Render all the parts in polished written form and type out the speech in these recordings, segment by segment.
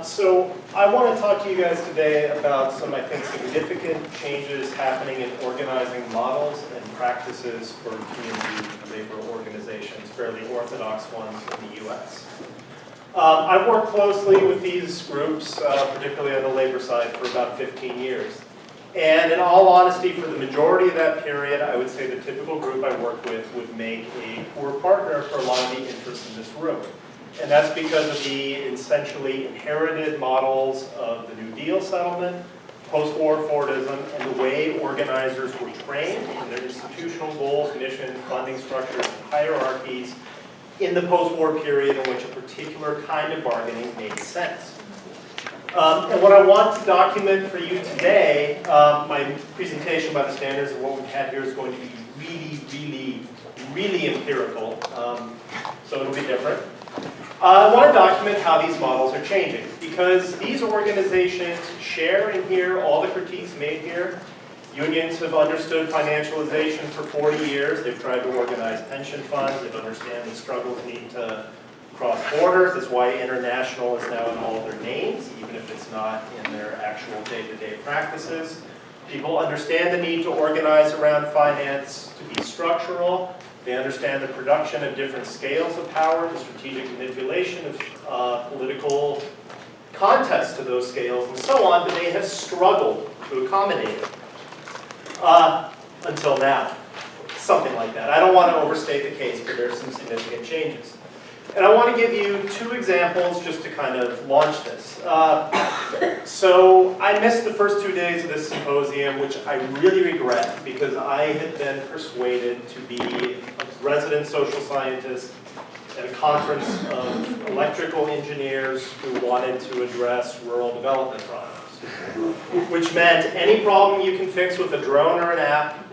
So I want to talk to you guys today about some, I think, significant changes happening in organizing models and practices for community labor organizations, fairly orthodox ones in the US. I've worked closely with these groups, particularly on the labor side, for about 15 years. And in all honesty, for the majority of that period, I would say the typical group I work with would make a poor partner for a lot of the interests in this room. And that's because of the essentially inherited models of the New Deal settlement, post-war Fordism, and the way organizers were trained in their institutional goals, missions, funding structures, and hierarchies in the post-war period in which a particular kind of bargaining made sense. And what I want to document for you today, my presentation by the standards of what we've had here is going to be really empirical, so it'll be different. I want to document how these models are changing, because these organizations share and hear all the critiques made here. Unions have understood financialization for 40 years. They've tried to organize pension funds. They understand the struggles need to cross borders. That's why international is now in all of their names, even if it's not in their actual day-to-day practices. People understand the need to organize around finance to be structural. They understand the production of different scales of power, the strategic manipulation of political contests to those scales, and so on, but they have struggled to accommodate it. Until now. Something like that. I don't want to overstate the case, but there's some significant changes. And I want to give you two examples just to kind of launch this. So I missed the first 2 days of this symposium, which I really regret, because I had been persuaded to be a resident social scientist at a conference of electrical engineers who wanted to address rural development problems. Which meant any problem you can fix with a drone or an app,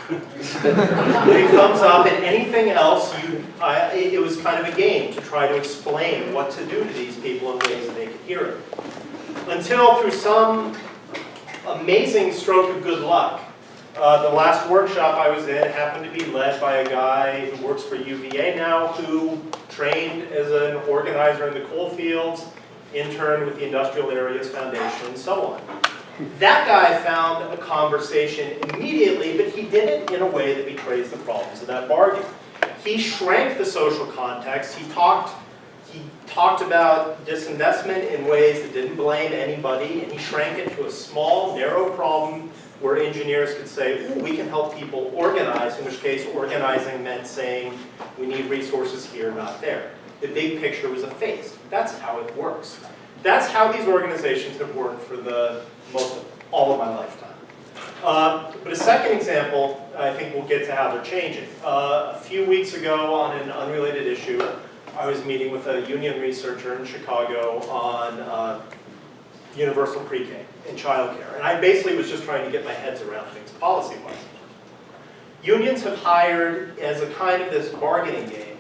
big thumbs up, and anything else, it was kind of a game to try to explain what to do to these people in ways that they could hear it. Until through some amazing stroke of good luck, the last workshop I was in happened to be led by a guy who works for UVA now, who trained as an organizer in the coal fields, interned with the Industrial Areas Foundation, and so on. That guy found a conversation immediately, but he did it in a way that betrays the problems of that bargain. He shrank the social context. He talked about disinvestment in ways that didn't blame anybody, and he shrank it to a small, narrow problem where engineers could say, ooh, we can help people organize, in which case organizing meant saying, we need resources here, not there. The big picture was effaced. That's how it works. That's how these organizations have worked for all of my lifetime. But a second example, I think we'll get to how they're changing. A few weeks ago on an unrelated issue, I was meeting with a union researcher in Chicago on universal pre-K and childcare. And I basically was just trying to get my heads around things policy-wise. Unions have hired, as a kind of this bargaining game,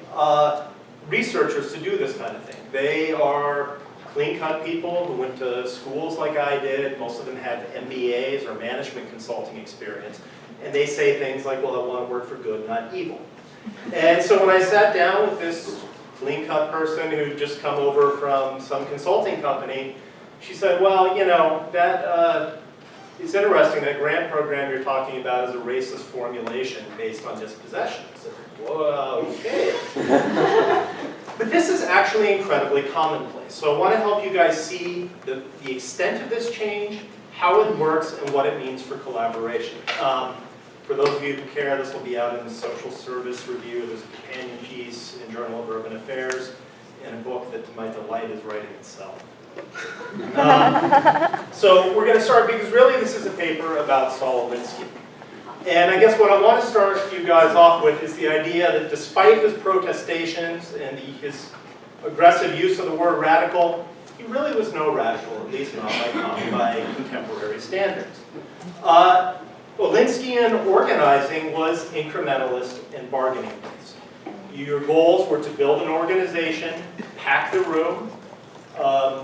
researchers to do this kind of thing. They are clean-cut people who went to schools like I did. Most of them have MBAs or management consulting experience. And they say things like, well, I want to work for good, not evil. And so when I sat down with this clean-cut person who'd just come over from some consulting company, she said, well, you know, that it's interesting, that grant program you're talking about is a racist formulation based on dispossession. I said, whoa, okay. But this is actually incredibly commonplace. So I want to help you guys see the extent of this change, how it works, and what it means for collaboration. For those of you who care, this will be out in the Social Service Review. There's a companion piece in Journal of Urban Affairs, and a book that, to my delight, is writing itself. So we're going to start, because really this is a paper about Solidarities. And I guess what I want to start you guys off with is the idea that despite his protestations and his aggressive use of the word radical, he really was no radical, at least not by contemporary standards. Olinskian organizing was incrementalist and bargaining based. Your goals were to build an organization, pack the room,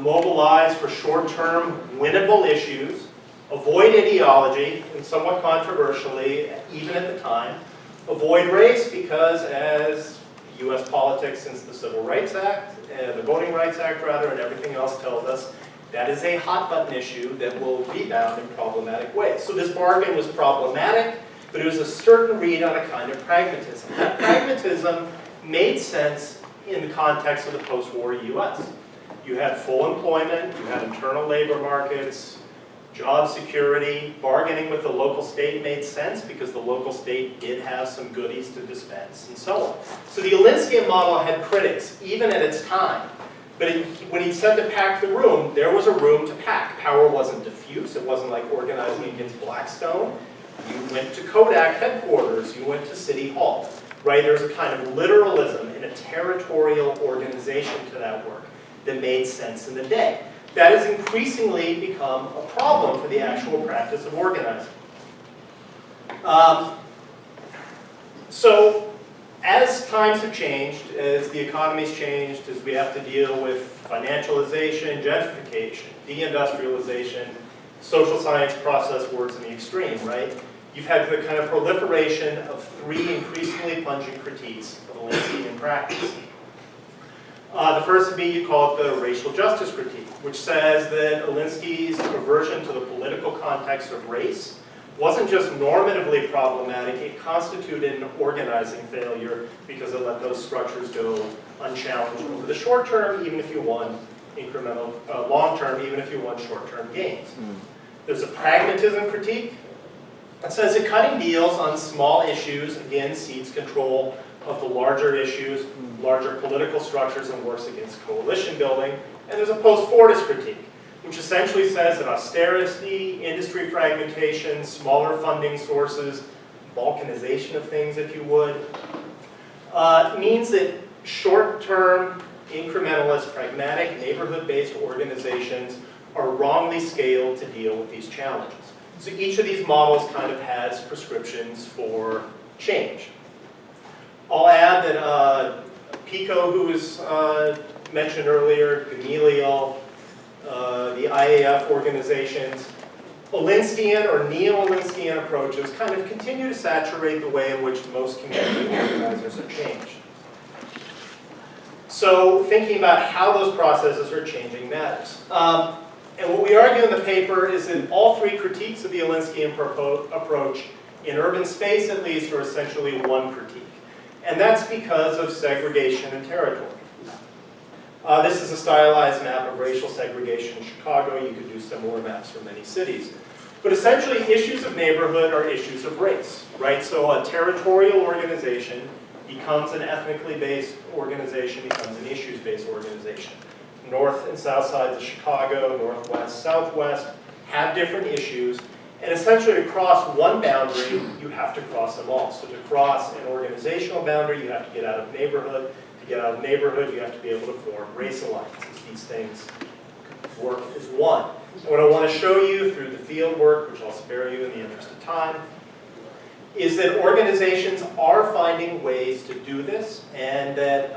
mobilize for short-term winnable issues, avoid ideology, and somewhat controversially, even at the time, avoid race, because as US politics since the Civil Rights Act, the Voting Rights Act rather, and everything else tells us that is a hot button issue that will rebound in problematic ways. So this bargain was problematic, but it was a certain read on a kind of pragmatism. That pragmatism made sense in the context of the post-war US. You had full employment, you had internal labor markets, job security, bargaining with the local state made sense because the local state did have some goodies to dispense and so on. So the Olinskian model had critics, even at its time. But when he said to pack the room, there was a room to pack. Power wasn't diffuse, it wasn't like organizing against Blackstone. You went to Kodak headquarters, you went to City Hall, right? There's a kind of literalism and a territorial organization to that work that made sense in the day. That has increasingly become a problem for the actual practice of organizing. So, as times have changed, as the economy's changed, as we have to deal with financialization, gentrification, deindustrialization, social science process words in the extreme, right? You've had the kind of proliferation of three increasingly pungent critiques of Olinskian practice. The first would be, you call it the racial justice critique, which says that Olinski's aversion to the political context of race wasn't just normatively problematic, it constituted an organizing failure because it let those structures go unchallenged over the short term, even if you won incremental, long term, even if you won short-term gains. There's a pragmatism critique that says that cutting deals on small issues, again, cedes control of the larger issues, larger political structures, and works against coalition building. And there's a post-Fordist critique, which essentially says that austerity, industry fragmentation, smaller funding sources, balkanization of things, if you would, means that short-term, incrementalist, pragmatic, neighborhood-based organizations are wrongly scaled to deal with these challenges. So each of these models kind of has prescriptions for change. I'll add that PICO, who was mentioned earlier, Gamaliel, the IAF organizations, Olinskian or neo-Olinskian approaches kind of continue to saturate the way in which most community organizers are changed. So thinking about how those processes are changing matters. And what we argue in the paper is that all three critiques of the Olinskian approach, in urban space at least, are essentially one critique. And that's because of segregation and territory. This is a stylized map of racial segregation in Chicago. You could do similar maps for many cities. But essentially, issues of neighborhood are issues of race, right? So a territorial organization becomes an ethnically based organization, becomes an issues-based organization. North and south sides of Chicago, northwest, southwest, have different issues. And essentially, to cross one boundary, you have to cross them all. So to cross an organizational boundary, you have to get out of neighborhood. To get out of neighborhood, you have to be able to form race alliances. These things work as one. And what I want to show you through the field work, which I'll spare you in the interest of time, is that organizations are finding ways to do this, and that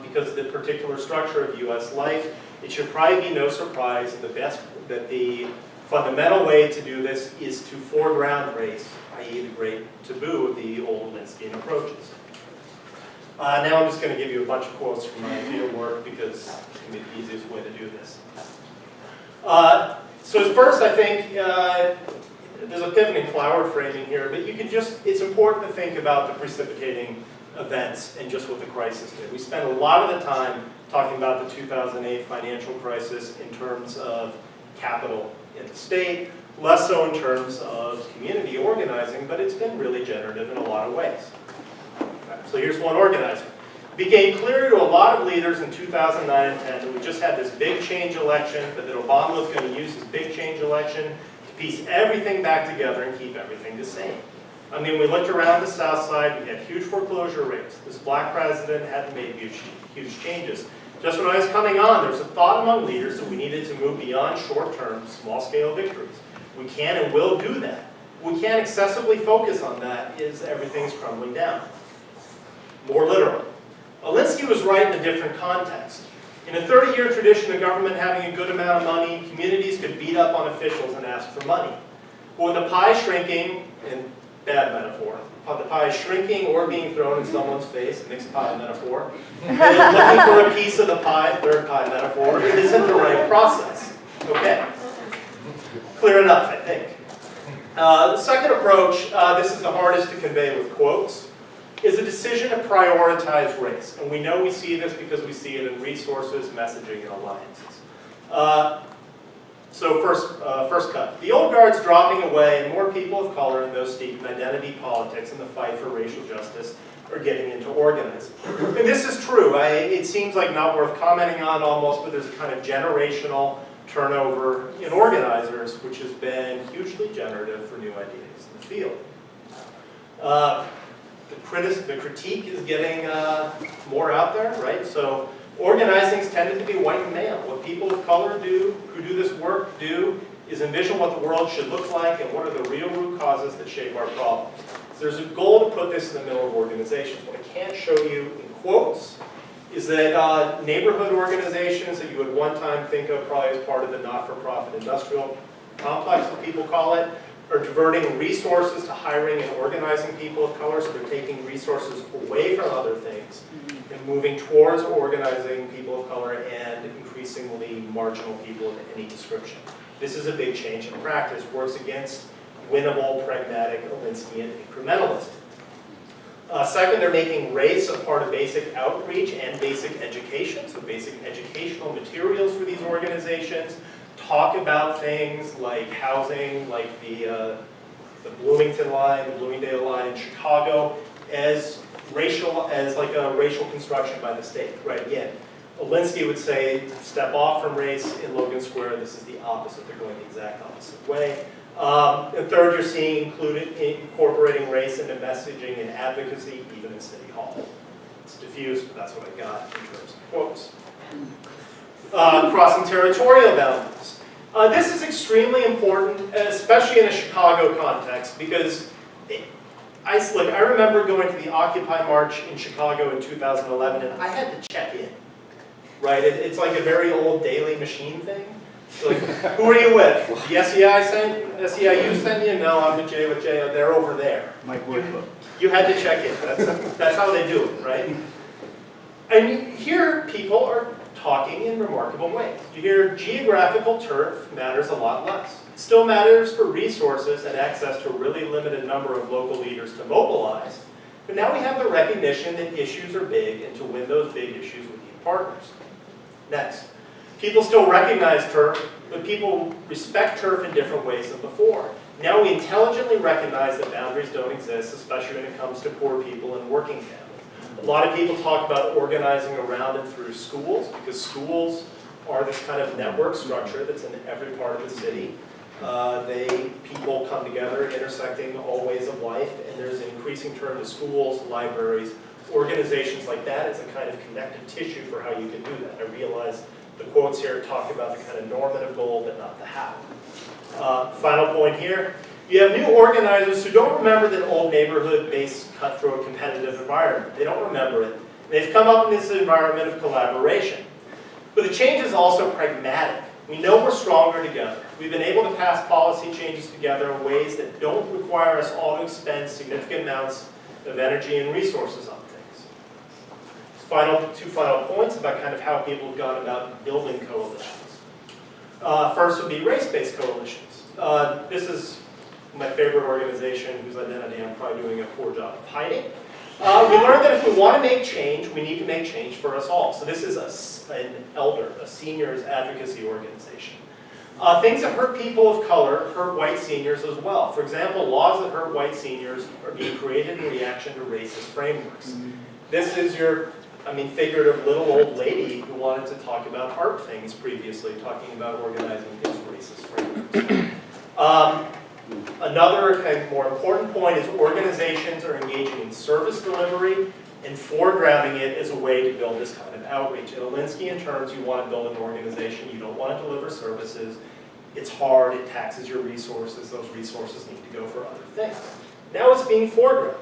because of the particular structure of U.S. life, it should probably be no surprise that the fundamental way to do this is to foreground race, i.e. the great taboo of the old Olinskian approaches. Now I'm just going to give you a bunch of quotes from my field work because it can be the easiest way to do this. So first, I think there's a pivot in flower framing here, but you can it's important to think about the precipitating events and just what the crisis did. We spent a lot of the time talking about the 2008 financial crisis in terms of capital in the state, less so in terms of community organizing, but it's been really generative in a lot of ways. So here's one organizer. It became clear to a lot of leaders in 2009 and 10 that we just had this big change election, but that Obama was going to use his big change election to piece everything back together and keep everything the same. I mean, we looked around the South Side, we had huge foreclosure rates. This black president hadn't made huge changes. Just when I was coming on, there was a thought among leaders that we needed to move beyond short-term, small-scale victories. We can and will do that. We can't excessively focus on that as everything's crumbling down. More literal. Olinski was right in a different context. In a 30-year tradition of government having a good amount of money, communities could beat up on officials and ask for money. But with the pie shrinking and bad metaphor. The pie is shrinking or being thrown in someone's face, mixed pie metaphor. And looking for a piece of the pie, third pie metaphor, it isn't the right process. Okay. Clear enough, I think. The second approach, this is the hardest to convey with quotes, is a decision to prioritize race. And we know we see this because we see it in resources, messaging, and alliances. So first cut. The old guard's dropping away, and more people of color and those steeped in identity politics and the fight for racial justice are getting into organizing. And this is true. It seems like not worth commenting on almost, but there's a kind of generational turnover in organizers, which has been hugely generative for new ideas in the field. The critique is getting more out there, right? So organizing's tended to be white and male. What people of color do, who do this work, do is envision what the world should look like and what are the real root causes that shape our problems. So there's a goal to put this in the middle of organizations. What I can't show you in quotes is that neighborhood organizations that you would one time think of probably as part of the not-for-profit industrial complex, what people call it, are diverting resources to hiring and organizing people of color, so they're taking resources away from other things and moving towards organizing people of color and increasingly marginal people of any description. This is a big change in practice, works against winnable, pragmatic, Olinskian incrementalism. Second, they're making race a part of basic outreach and basic education, so basic educational materials for these organizations. Talk about things like housing, like the Bloomington line, the Bloomingdale line in Chicago, as like a racial construction by the state. Right, again, Alinsky would say, step off from race in Logan Square. This is the opposite. They're going the exact opposite way. And third, you're seeing incorporating race into messaging and advocacy, even in City Hall. It's diffuse, but that's what I got in terms of quotes. Crossing territorial boundaries. This is extremely important, especially in a Chicago context, because I remember going to the Occupy March in Chicago in 2011, and I had to check in. Right? It's like a very old daily machine thing. Like, who are you with? The SEIU sent you? No, I'm with Jay. They're over there. Mike Woodbook. You had to check in. That's how they do it, right? And here people are talking in remarkable ways. You hear geographical turf matters a lot less. It still matters for resources and access to a really limited number of local leaders to mobilize. But now we have the recognition that issues are big, and to win those big issues we need partners. Next. People still recognize turf, but people respect turf in different ways than before. Now we intelligently recognize that boundaries don't exist, especially when it comes to poor people and working families. A lot of people talk about organizing around and through schools, because schools are this kind of network structure that's in every part of the city. People come together intersecting all ways of life, and there's an increasing turn to schools, libraries, organizations like that as a kind of connective tissue for how you can do that. I realize the quotes here talk about the kind of normative goal, but not the how. Final point here. You have new organizers who don't remember that old neighborhood-based cutthroat competitive environment. They don't remember it. They've come up in this environment of collaboration. But the change is also pragmatic. We know we're stronger together. We've been able to pass policy changes together in ways that don't require us all to expend significant amounts of energy and resources on things. Two final points about kind of how people have gone about building coalitions. First would be race-based coalitions. This is my favorite organization whose identity I'm probably doing a poor job of hiding. We learned that if we want to make change, we need to make change for us all. So this is an elder, a seniors advocacy organization. Things that hurt people of color hurt white seniors as well. For example, laws that hurt white seniors are being created in reaction to racist frameworks. This is your, figurative little old lady who wanted to talk about art things previously, talking about organizing his racist frameworks. Another kind of more important point is organizations are engaging in service delivery and foregrounding it as a way to build this kind of outreach. In Alinsky terms, you want to build an organization, you don't want to deliver services. It's hard, it taxes your resources, those resources need to go for other things. Now it's being foregrounded.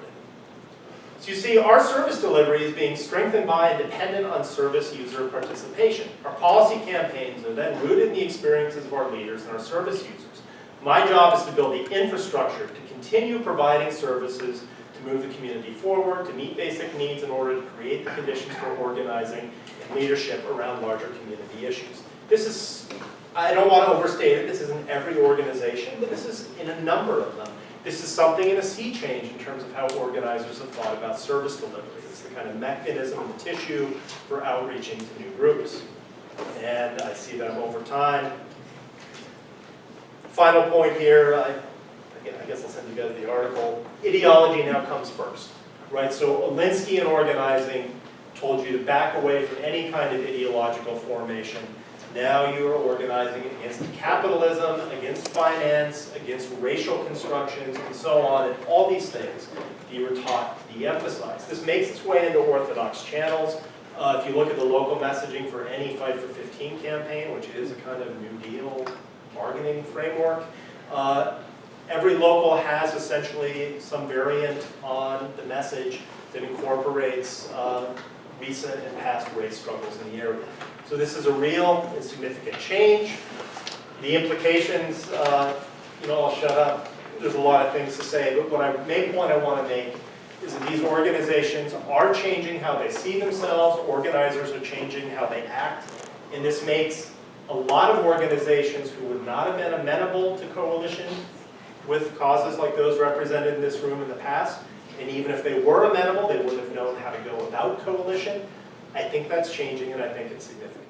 So you see, our service delivery is being strengthened by and dependent on service user participation. Our policy campaigns are then rooted in the experiences of our leaders and our service users. My job is to build the infrastructure to continue providing services to move the community forward, to meet basic needs in order to create the conditions for organizing and leadership around larger community issues. This is, I don't want to overstate it, this isn't every organization, but this is in a number of them. This is something in a sea change in terms of how organizers have thought about service delivery. It's the kind of mechanism and tissue for outreaching to new groups. And I see them over time. Final point here, again, I guess I'll send you guys the article. Ideology now comes first, right? So Alinsky in organizing told you to back away from any kind of ideological formation. Now you are organizing against capitalism, against finance, against racial constructions, and so on, and all these things that you were taught to de-emphasize. This makes its way into orthodox channels. If you look at the local messaging for any Fight for 15 campaign, which is a kind of New Deal bargaining framework, every local has essentially some variant on the message that incorporates recent and past race struggles in the area. So this is a real and significant change. The implications, I'll shut up. There's a lot of things to say, but what main point I want to make is that these organizations are changing how they see themselves, organizers are changing how they act, and this makes a lot of organizations who would not have been amenable to coalition with causes like those represented in this room in the past, and even if they were amenable, they wouldn't have known how to go about coalition. I think that's changing, and I think it's significant.